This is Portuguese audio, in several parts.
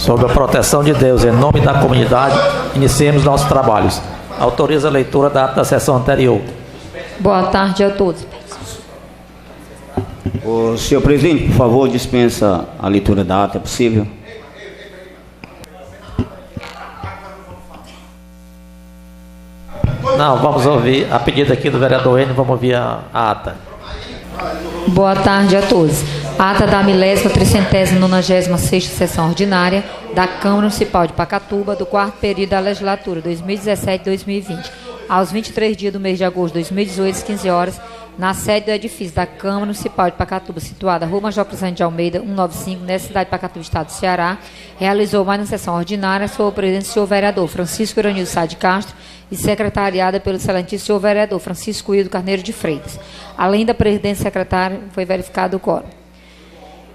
Sob a proteção de Deus, em nome da comunidade, iniciemos nossos trabalhos. Autoriza a leitura da ata da sessão anterior. Boa tarde a todos. Senhor presidente, por favor, dispensa a leitura da ata, é possível? Não, vamos ouvir a pedido aqui do vereador Enio, vamos ouvir a ata. Boa tarde a todos. Ata da 1396ª sessão ordinária da Câmara Municipal de Pacatuba, do 4º período da legislatura 2017-2020, aos 23 dias do mês de agosto de 2018, às 15 horas, na sede do edifício da Câmara Municipal de Pacatuba, situada na Rua Major Cruzante de Almeida, 195, nessa cidade de Pacatuba, estado do Ceará, realizou mais uma sessão ordinária sob o presidente do senhor vereador Francisco Iranildo Sá de Castro e secretariada pelo excelentíssimo senhor vereador Francisco Hildo Carneiro de Freitas. Além da presidente e secretária, foi verificado o quórum.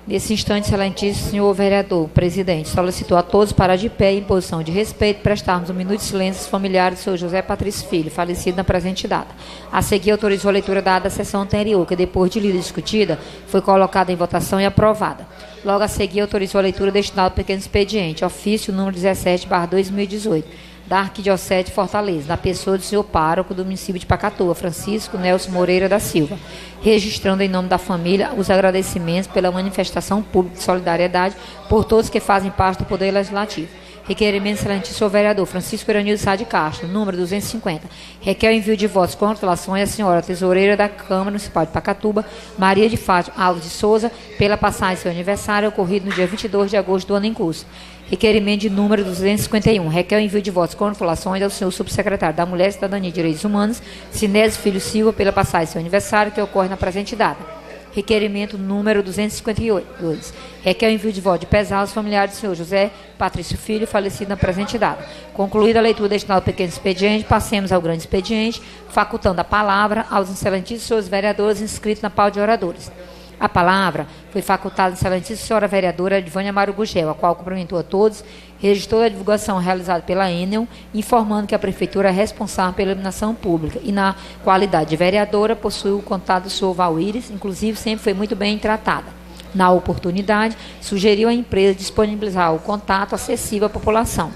Nesse instante, excelentíssimo senhor vereador, presidente, solicitou a todos parar de pé em posição de respeito, prestarmos um minuto de silêncio aos familiares do senhor José Patrício Filho, falecido na presente data. A seguir, autorizou a leitura da ata da sessão anterior, que depois de lida e discutida, foi colocada em votação e aprovada. Logo a seguir, autorizou a leitura destinada ao pequeno expediente, ofício número 17/2018, da Arquidiocese de Fortaleza, na pessoa do senhor pároco do município de Pacatuba, Francisco Nelson Moreira da Silva, registrando em nome da família os agradecimentos pela manifestação pública de solidariedade por todos que fazem parte do Poder Legislativo. Requerimento excelentíssimo senhor vereador Francisco Iranildo Sá de Castro, número 250. Requer o envio de votos com antelações à senhora tesoureira da Câmara Municipal de Pacatuba, Maria de Fátima Alves de Souza, pela passagem de seu aniversário ocorrido no dia 22 de agosto do ano em curso. Requerimento de número 251. Requer o envio de votos com antelações ao senhor subsecretário da Mulher, Cidadania e Direitos Humanos, Sinésio Filho Silva, pela passagem de seu aniversário, que ocorre na presente data. Requerimento número 252. Requer o envio de voto de pesar aos familiares do senhor José Patrício Filho, falecido na presente data. Concluída a leitura destinada ao pequeno expediente, passemos ao grande expediente, facultando a palavra aos excelentíssimos senhores vereadores inscritos na pauta de oradores. A palavra foi facultada à excelentíssima senhora vereadora Edvânia Amaro Gugel, a qual cumprimentou a todos, registrou a divulgação realizada pela Enel, informando que a Prefeitura é responsável pela iluminação pública e, na qualidade de vereadora, possui o contato do senhor Valíris, inclusive sempre foi muito bem tratada. Na oportunidade, sugeriu à empresa disponibilizar o contato acessível à população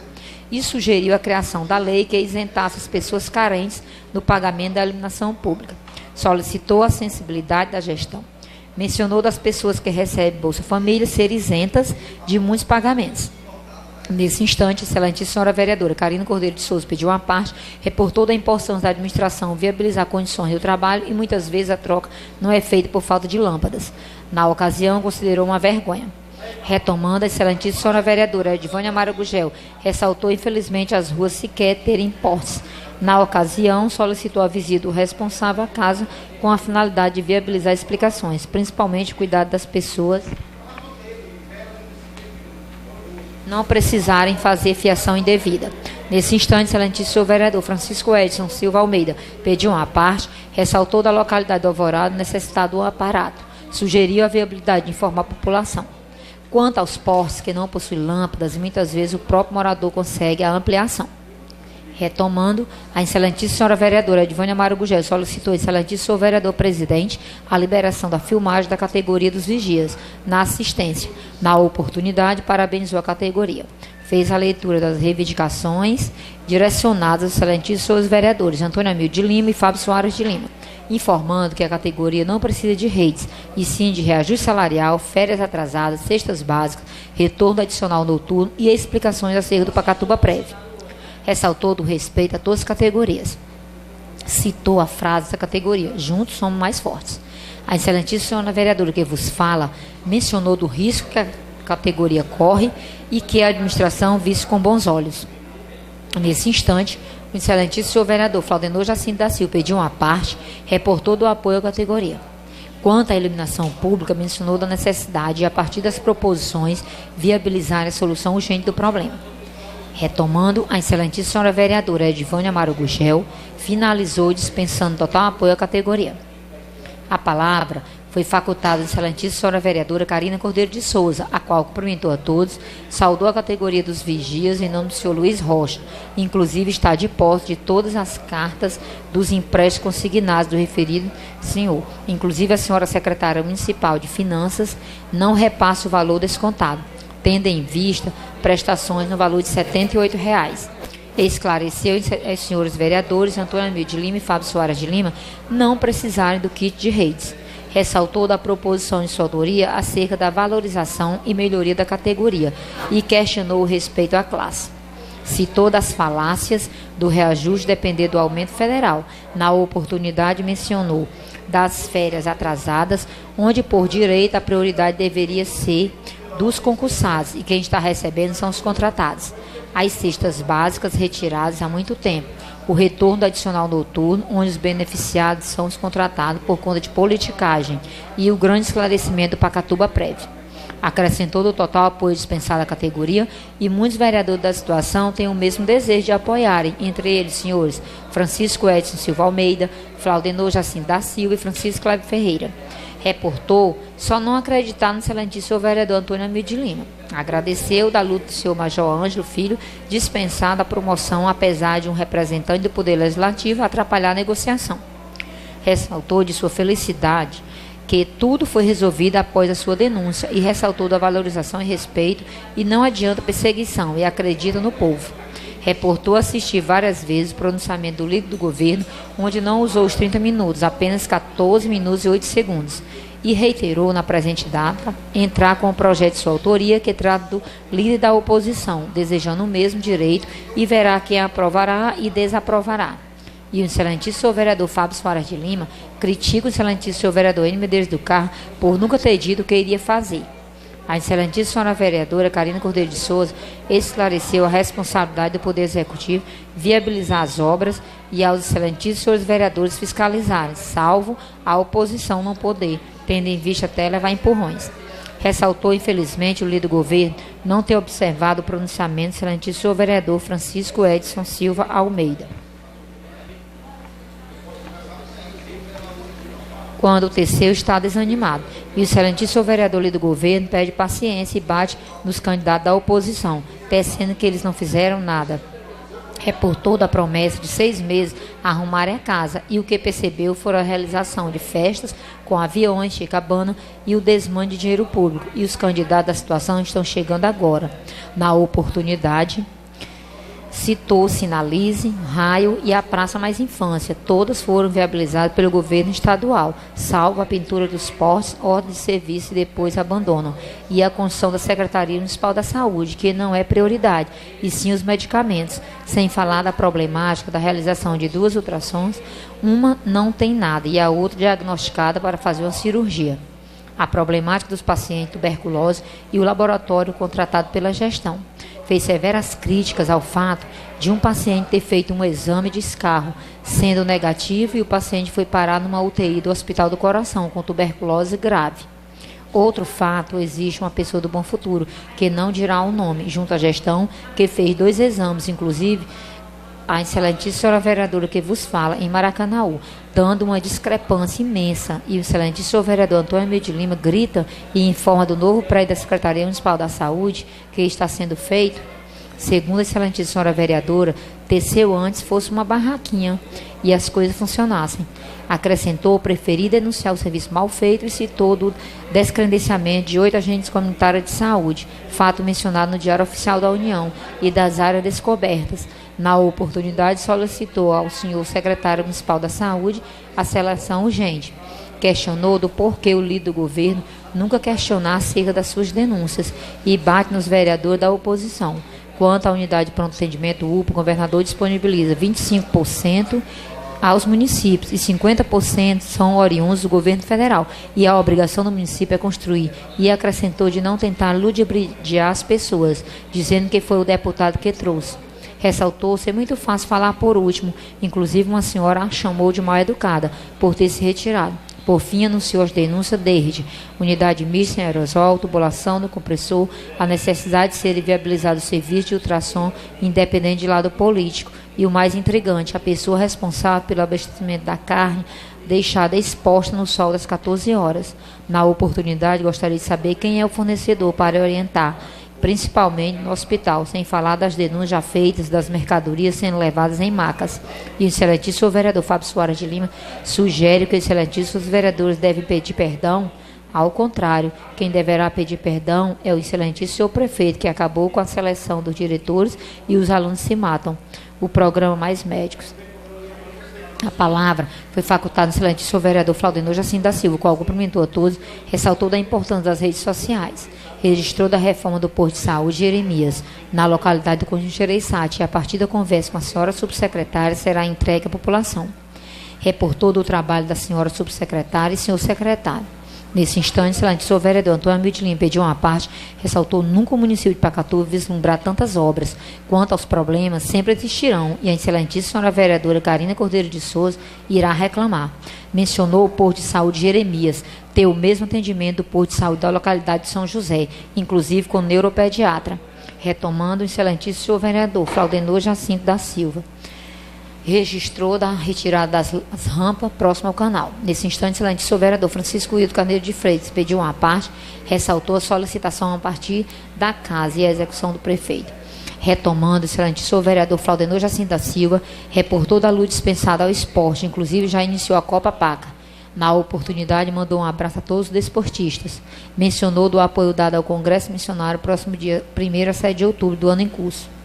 e sugeriu a criação da lei que isentasse as pessoas carentes no pagamento da iluminação pública. Solicitou a sensibilidade da gestão. Mencionou das pessoas que recebem Bolsa Família ser isentas de muitos pagamentos. Nesse instante, a excelentíssima senhora vereadora Carina Cordeiro de Souza pediu uma parte, reportou da importância da administração viabilizar condições do trabalho e muitas vezes a troca não é feita por falta de lâmpadas. Na ocasião, considerou uma vergonha. Retomando, a excelentíssima senhora vereadora Edvânia Amaro Gugel ressaltou, infelizmente, as ruas sequer terem portes. Na ocasião, solicitou a visita do responsável à casa com a finalidade de viabilizar explicações, principalmente o cuidado das pessoas não precisarem fazer fiação indevida. Nesse instante, excelentíssimo senhor vereador Francisco Edson Silva Almeida pediu uma parte, ressaltou da localidade do Alvorada necessidade do aparato, sugeriu a viabilidade de informar a população. Quanto aos postes que não possuem lâmpadas, muitas vezes o próprio morador consegue a ampliação. Retomando, a excelentíssima senhora vereadora Edvânia Amaro Gugel solicitou ao excelentíssimo senhor vereador presidente a liberação da filmagem da categoria dos vigias na assistência. Na oportunidade, parabenizou a categoria. Fez a leitura das reivindicações direcionadas aos excelentíssimos senhores vereadores Antônio Amildo de Lima e Fábio Soares de Lima, informando que a categoria não precisa de redes, e sim de reajuste salarial, férias atrasadas, cestas básicas, retorno adicional noturno e explicações acerca do Pacatuba Prévio. Ressaltou do respeito a todas as categorias. Citou a frase da categoria: juntos somos mais fortes. A excelentíssima senhora vereadora que vos fala mencionou do risco que a categoria corre e que a administração visse com bons olhos. Nesse instante, o excelentíssimo senhor vereador Flaudenor Jacinto da Silva pediu uma parte, reportou do apoio à categoria. Quanto à iluminação pública, mencionou da necessidade de, a partir das proposições, viabilizar a solução urgente do problema. Retomando, a excelentíssima senhora vereadora Edvânia Amaro Gugel finalizou dispensando total apoio à categoria. A palavra foi facultada à excelentíssima senhora vereadora Carina Cordeiro de Souza, a qual cumprimentou a todos, saudou a categoria dos vigias em nome do senhor Luiz Rocha, inclusive está de posse de todas as cartas dos empréstimos consignados do referido senhor. Inclusive a senhora secretária municipal de Finanças não repassa o valor descontado. tendo em vista prestações no valor de R$ 78,00. Esclareceu aos senhores vereadores Antônio Emílio de Lima e Fábio Soares de Lima não precisarem do kit de redes. Ressaltou da proposição de sua autoria acerca da valorização e melhoria da categoria e questionou o respeito à classe. Citou das falácias do reajuste depender do aumento federal. Na oportunidade, mencionou das férias atrasadas, onde por direito a prioridade deveria ser dos concursados e quem está recebendo são os contratados. As cestas básicas retiradas há muito tempo. O retorno do adicional noturno, onde os beneficiados são os contratados por conta de politicagem, e o grande esclarecimento do Pacatuba Prévio. Acrescentou do total apoio dispensado à categoria e muitos vereadores da situação têm o mesmo desejo de apoiarem, entre eles, senhores Francisco Edson Silva Almeida, Flaudenor Jacinto da Silva e Francisco Cláudio Ferreira. Reportou só não acreditar no excelentíssimo vereador Antônio Emílio de Lima. Agradeceu da luta do senhor Major Ângelo Filho, dispensada a promoção, apesar de um representante do Poder Legislativo atrapalhar a negociação. Ressaltou de sua felicidade que tudo foi resolvido após a sua denúncia e ressaltou da valorização e respeito e não adianta perseguição e acredita no povo. Reportou assistir várias vezes o pronunciamento do líder do governo, onde não usou os 30 minutos, apenas 14 minutos e 8 segundos. E reiterou na presente data entrar com o projeto de sua autoria que trata do líder da oposição, desejando o mesmo direito e verá quem aprovará e desaprovará. E o excelentíssimo vereador Fábio Soares de Lima critica o excelentíssimo vereador N. Medeiros do Carmo por nunca ter dito o que iria fazer. A excelentíssima senhora vereadora Carina Cordeiro de Souza esclareceu a responsabilidade do Poder Executivo viabilizar as obras e aos excelentíssimos senhores vereadores fiscalizarem, salvo a oposição não poder, tendo em vista até levar empurrões. Ressaltou, infelizmente, o líder do governo não ter observado o pronunciamento do excelentíssimo vereador Francisco Edson Silva Almeida. Quando o terceiro está desanimado. E o excelentíssimo vereador líder do governo pede paciência e bate nos candidatos da oposição, tecendo que eles não fizeram nada. Reportou da promessa de 6 meses arrumarem a casa e o que percebeu foi a realização de festas com aviões, chicabana e o desmame de dinheiro público. E os candidatos da situação estão chegando agora. Na oportunidade, citou Sinalize, Raio e a Praça Mais Infância. Todas foram viabilizadas pelo governo estadual, salvo a pintura dos postes, ordem de serviço e depois abandonam. E a construção da Secretaria Municipal da Saúde, que não é prioridade, e sim os medicamentos, sem falar da problemática da realização de 2 ultrassons, uma não tem nada e a outra diagnosticada para fazer uma cirurgia. A problemática dos pacientes tuberculosos e o laboratório contratado pela gestão. Fez severas críticas ao fato de um paciente ter feito um exame de escarro, sendo negativo, e o paciente foi parar numa UTI do Hospital do Coração com tuberculose grave. Outro fato, existe uma pessoa do Bom Futuro, que não dirá o nome, junto à gestão, que fez 2 exames, inclusive a excelentíssima senhora vereadora que vos fala, em Maracanaú, dando uma discrepância imensa. E o excelentíssimo vereador Antônio Emílio de Lima grita e informa do novo prédio da Secretaria Municipal da Saúde que está sendo feito. Segundo a excelentíssima senhora vereadora, teceu antes fosse uma barraquinha e as coisas funcionassem. Acrescentou preferir denunciar o serviço mal feito e citou do descredenciamento de 8 agentes comunitários de saúde, fato mencionado no Diário Oficial da União, e das áreas descobertas. Na oportunidade, solicitou ao senhor secretário municipal da Saúde a seleção urgente. Questionou do porquê o líder do governo nunca questionar acerca das suas denúncias e bate nos vereadores da oposição. Quanto à unidade de pronto atendimento UPA, o governador disponibiliza 25% aos municípios e 50% são oriundos do governo federal, e a obrigação do município é construir. E acrescentou de não tentar ludibriar as pessoas, dizendo que foi o deputado que trouxe. Ressaltou ser muito fácil falar por último, inclusive uma senhora a chamou de mal educada por ter se retirado. Por fim, anunciou as denúncias desde unidade mista em aerosol, tubulação do compressor, a necessidade de ser viabilizado o serviço de ultrassom independente de lado político e, o mais intrigante, a pessoa responsável pelo abastecimento da carne deixada exposta no sol das 14 horas. Na oportunidade, gostaria de saber quem é o fornecedor para orientar, principalmente no hospital, sem falar das denúncias já feitas das mercadorias sendo levadas em macas. E o excelentíssimo vereador Fábio Soares de Lima sugere que os excelentíssimos vereadores devem pedir perdão Ao contrário, quem deverá pedir perdão é o excelentíssimo senhor prefeito, que acabou com a seleção dos diretores e os alunos se matam. O programa Mais Médicos. A palavra foi facultada ao excelentíssimo vereador Flaudenor Jacinto da Silva, o qual cumprimentou a todos, ressaltou da importância das redes sociais, registrou da reforma do posto de saúde Jeremias, na localidade do Conjunto Gereissati, e a partir da conversa com a senhora subsecretária será entregue à população. Reportou do trabalho da senhora subsecretária e senhor secretário. Nesse instante, excelentíssimo vereador Antônio Hamilton Lima pediu uma parte, ressaltou nunca o município de Pacatuba vislumbrar tantas obras. Quanto aos problemas, sempre existirão, e a excelentíssima senhora vereadora Karina Cordeiro de Souza irá reclamar. Mencionou o posto de saúde Jeremias, ter o mesmo atendimento do posto de saúde da localidade de São José, inclusive com neuropediatra. Retomando o excelentíssimo senhor vereador Flaudenor Jacinto da Silva. Registrou da retirada das rampas próximo ao canal. Nesse instante, excelentíssimo vereador Francisco Hildo Carneiro de Freitas pediu uma parte, ressaltou a solicitação a partir da casa e a execução do prefeito. Retomando, o excelentíssimo vereador Flaudenor Jacinto da Silva reportou da luz dispensada ao esporte, inclusive já iniciou a Copa Paca. Na oportunidade, mandou um abraço a todos os desportistas. Mencionou do apoio dado ao Congresso Missionário próximo dia 1º a 7 de outubro do ano em curso.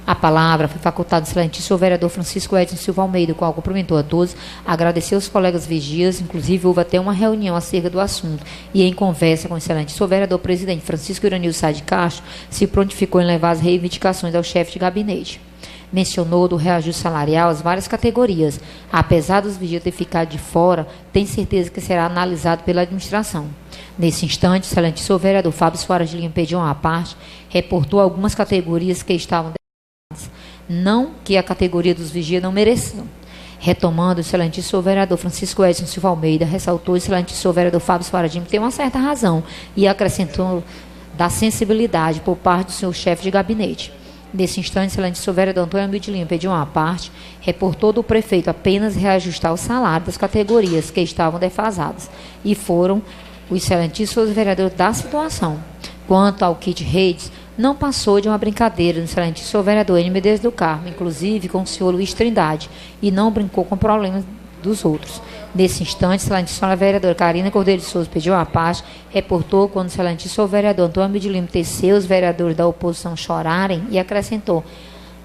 A palavra foi facultada ao excelentíssimo vereador Francisco Edson Silva Almeida, o qual cumprimentou a todos, agradeceu aos colegas vigias, inclusive houve até uma reunião acerca do assunto, e em conversa com o excelentíssimo vereador presidente Francisco Iranil Sá de Castro, se prontificou em levar as reivindicações ao chefe de gabinete. Mencionou do reajuste salarial as várias categorias. Apesar dos vigias ter ficado de fora, tem certeza que será analisado pela administração. Nesse instante, o excelentíssimo vereador Fábio Soares de Lima pediu uma parte, reportou algumas categorias que estavam não que a categoria dos vigias não mereçam. Retomando, o excelentíssimo vereador Francisco Edson Silva Almeida ressaltou o excelentíssimo vereador Fábio Soares de Lima que tem uma certa razão e acrescentou da sensibilidade por parte do seu chefe de gabinete. Nesse instante, o excelentíssimo vereador Antônio Hamilton Lima pediu uma parte, reportou do prefeito apenas reajustar o salário das categorias que estavam defasadas e foram o excelentíssimo vereador da situação. Quanto ao kit redes, não passou de uma brincadeira do excelentíssimo vereador N. Medeiros do Carmo, inclusive com o senhor Luiz Trindade, e não brincou com problemas dos outros. Nesse instante, a excelentíssima vereadora Karina Cordeiro de Souza pediu uma parte, reportou quando o excelentíssimo vereador Antônio de Lima teceu os vereadores da oposição chorarem e acrescentou,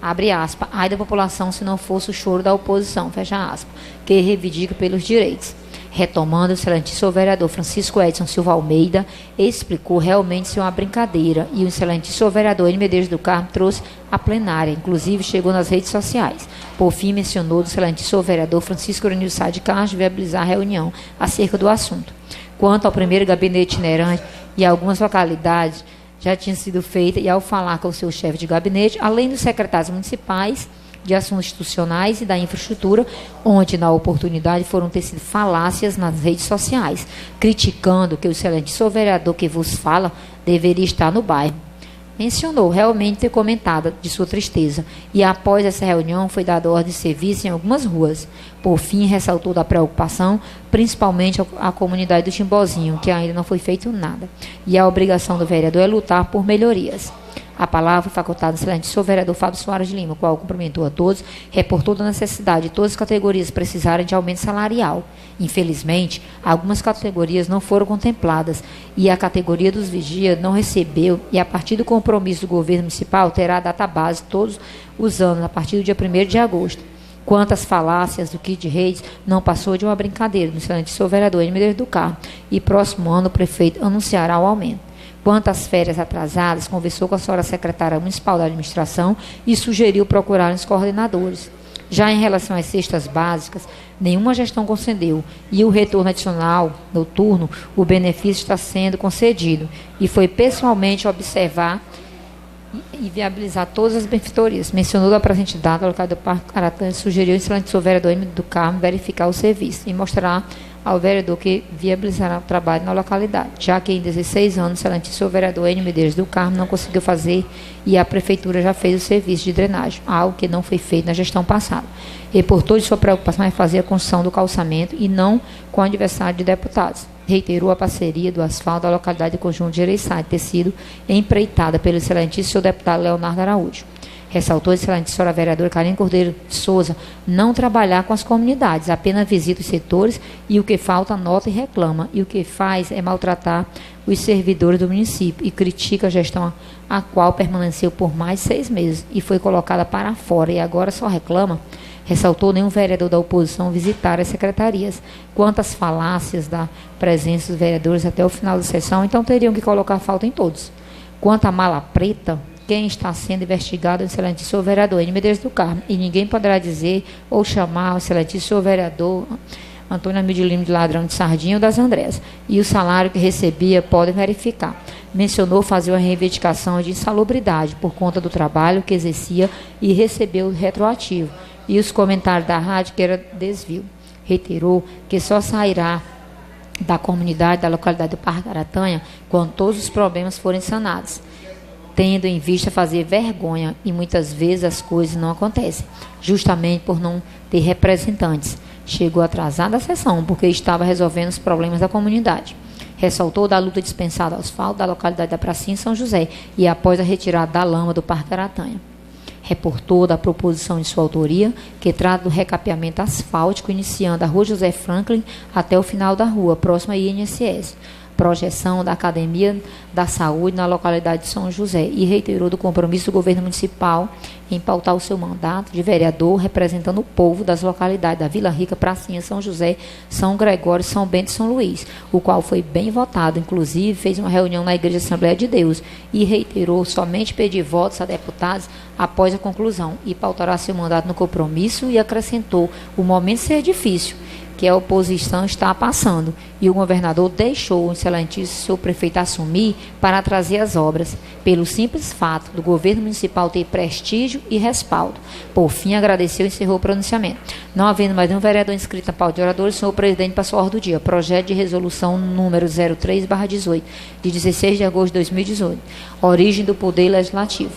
abre aspas, ai da população se não fosse o choro da oposição, fecha aspas, que reivindica pelos direitos. Retomando, o excelentíssimo vereador Francisco Edson Silva Almeida explicou realmente ser uma brincadeira e o excelentíssimo vereador N. Medeiros do Carmo trouxe a plenária, inclusive chegou nas redes sociais. Por fim, mencionou do excelentíssimo vereador Francisco Iranil Sá de Castro viabilizar a reunião acerca do assunto. Quanto ao primeiro gabinete itinerante e algumas localidades já tinha sido feita e ao falar com o seu chefe de gabinete, além dos secretários municipais, de assuntos institucionais e da infraestrutura, onde, na oportunidade, foram tecidas falácias nas redes sociais, criticando que o excelentíssimo vereador que vos fala deveria estar no bairro. Mencionou realmente ter comentado de sua tristeza, e após essa reunião foi dada ordem de serviço em algumas ruas. Por fim, ressaltou da preocupação, principalmente à comunidade do Timbozinho, que ainda não foi feito nada, e a obrigação do vereador é lutar por melhorias. A palavra foi facultada ao excelentíssimo vereador Fábio Soares de Lima, o qual cumprimentou a todos, reportou da necessidade de todas as categorias precisarem de aumento salarial. Infelizmente, algumas categorias não foram contempladas e a categoria dos vigias não recebeu e, a partir do compromisso do governo municipal, terá a database todos os anos, a partir do dia 1º de agosto. Quanto às falácias do kit de redes, não passou de uma brincadeira do excelentíssimo vereador N. Medeiros do Carmo e, próximo ano, o prefeito anunciará o aumento. Quanto às férias atrasadas, conversou com a senhora secretária municipal da administração e sugeriu procurar os coordenadores. Já em relação às cestas básicas, nenhuma gestão concedeu e o retorno adicional noturno, o benefício está sendo concedido e foi pessoalmente observar e viabilizar todas as benfeitorias. Mencionou a presente data, a localidade do Parque Caratã, sugeriu ao excelentíssimo vereador M. do Carmo verificar o serviço e mostrar ao vereador que viabilizará o trabalho na localidade, já que em 16 anos o excelentíssimo vereador N. Medeiros do Carmo não conseguiu fazer e a prefeitura já fez o serviço de drenagem, algo que não foi feito na gestão passada. Reportou de sua preocupação em fazer a construção do calçamento e não com o adversário de deputados. Reiterou a parceria do asfalto da localidade de Conjunto de Gereissati ter sido empreitada pelo excelentíssimo deputado Leonardo Araújo. Ressaltou a excelente senhora vereadora Karine Cordeiro de Souza não trabalhar com as comunidades, apenas visita os setores e o que falta nota e reclama, e o que faz é maltratar os servidores do município e critica a gestão a qual permaneceu por mais 6 meses e foi colocada para fora e agora só reclama. Ressaltou nenhum vereador da oposição visitar as secretarias. Quantas falácias da presença dos vereadores até o final da sessão, então teriam que colocar falta em todos. Quanto à mala preta, quem está sendo investigado é o excelentíssimo vereador N. Medeiros do Carmo, e ninguém poderá dizer ou chamar o excelentíssimo vereador Antônio Amílio de Lima de ladrão de sardinha ou das Andréas, e o salário que recebia podem verificar. Mencionou fazer uma reivindicação de insalubridade por conta do trabalho que exercia e recebeu retroativo, e os comentários da rádio que era desvio. Reiterou que só sairá da comunidade da localidade do Parque Aratanha quando todos os problemas forem sanados, tendo em vista fazer vergonha, e muitas vezes as coisas não acontecem, justamente por não ter representantes. Chegou atrasada a sessão porque estava resolvendo os problemas da comunidade. Ressaltou da luta dispensada ao asfalto da localidade da Pracinha em São José e após a retirada da lama do Parque Aratanha. Reportou da proposição de sua autoria, que trata do recapeamento asfáltico iniciando a Rua José Franklin até o final da rua, próxima à INSS. Projeção da Academia da Saúde na localidade de São José e reiterou do compromisso do governo municipal em pautar o seu mandato de vereador representando o povo das localidades da Vila Rica, Pracinha, São José, São Gregório, São Bento e São Luís, o qual foi bem votado, inclusive fez uma reunião na Igreja Assembleia de Deus e reiterou somente pedir votos a deputados após a conclusão e pautará seu mandato no compromisso e acrescentou o momento ser difícil que a oposição está passando, e o governador deixou o excelentíssimo seu prefeito assumir para trazer as obras, pelo simples fato do governo municipal ter prestígio e respaldo. Por fim, agradeceu e encerrou o pronunciamento. Não havendo mais nenhum vereador inscrito na pauta de oradores, o senhor presidente passou a ordem do dia. Projeto de resolução número 03/18, de 16 de agosto de 2018. Origem do Poder Legislativo.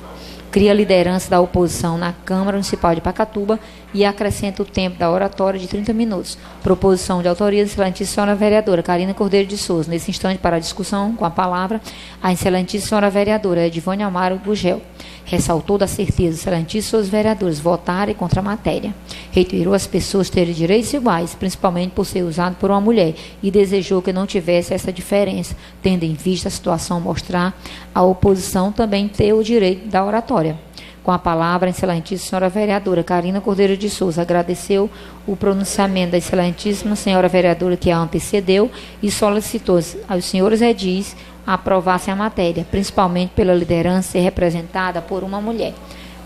Cria a liderança da oposição na Câmara Municipal de Pacatuba e acrescenta o tempo da oratória de 30 minutos. Proposição de autoria da excelentíssima senhora vereadora Karine Cordeiro de Souza. Nesse instante, para a discussão, com a palavra, a excelentíssima senhora vereadora Edivânia Amaro Gugel. Ressaltou da certeza dos excelentíssimos vereadores votarem contra a matéria. Reiterou as pessoas terem direitos iguais, principalmente por ser usado por uma mulher, e desejou que não tivesse essa diferença, tendo em vista a situação mostrar a oposição também ter o direito da oratória. Com a palavra, a excelentíssima senhora vereadora Karina Cordeiro de Souza agradeceu o pronunciamento da excelentíssima senhora vereadora que a antecedeu e solicitou aos senhores edis aprovassem a matéria, principalmente pela liderança ser representada por uma mulher.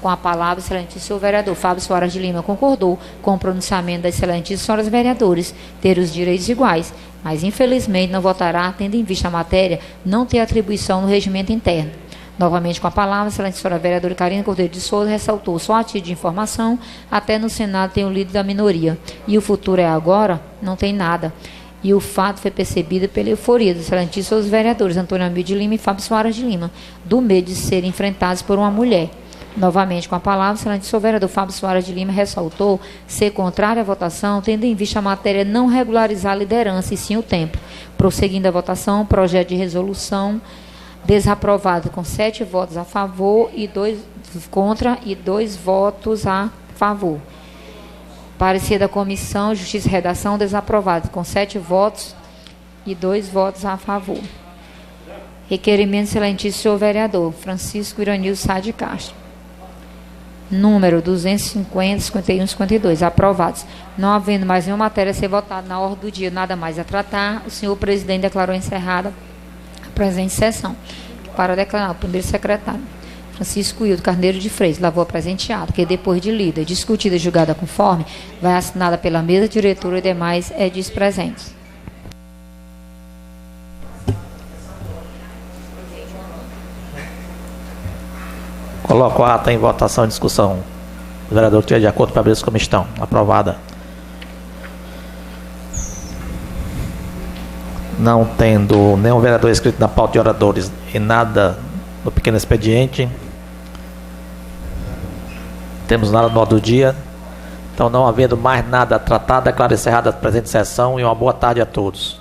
Com a palavra, o excelentíssimo vereador Fábio Soares de Lima concordou com o pronunciamento das excelentíssimas senhoras vereadoras ter os direitos iguais, mas infelizmente não votará, tendo em vista a matéria não ter atribuição no regimento interno. Novamente com a palavra, a excelente senhora vereadora Karine Cordeiro de Souza ressaltou só a título de informação, até no Senado tem o líder da minoria, e o futuro é agora, não tem nada. E o fato foi percebido pela euforia dos excelentíssimos vereadores Antônio Amílio de Lima e Fábio Soares de Lima, do medo de serem enfrentados por uma mulher. Novamente com a palavra, o excelentíssimo vereador Fábio Soares de Lima ressaltou ser contrário à votação, tendo em vista a matéria não regularizar a liderança e sim o tempo. Prosseguindo a votação, o projeto de resolução desaprovado com 7 votos a favor e 2 contra e 2 votos a favor. Parecer da Comissão Justiça e Redação desaprovado com 7 votos e 2 votos a favor. Requerimento excelentíssimo senhor vereador Francisco Iranil Sá de Castro. Número 250, 51, 52, aprovados. Não havendo mais nenhuma matéria a ser votada na ordem do dia, nada mais a tratar, o senhor presidente declarou encerrada a presente sessão. Para declarar, o primeiro secretário, Francisco Hildo Carneiro de Freitas, lavou a presente ata, que depois de lida, discutida e julgada conforme, vai assinada pela mesa diretora e demais edis presentes. Coloco a ata em votação e discussão. O vereador que tiver de acordo para abrir essa comissão. Aprovada. Não tendo nenhum vereador inscrito na pauta de oradores e nada no pequeno expediente, temos nada no ordem do dia. Então, não havendo mais nada a tratar, declaro encerrada a presente sessão e uma boa tarde a todos.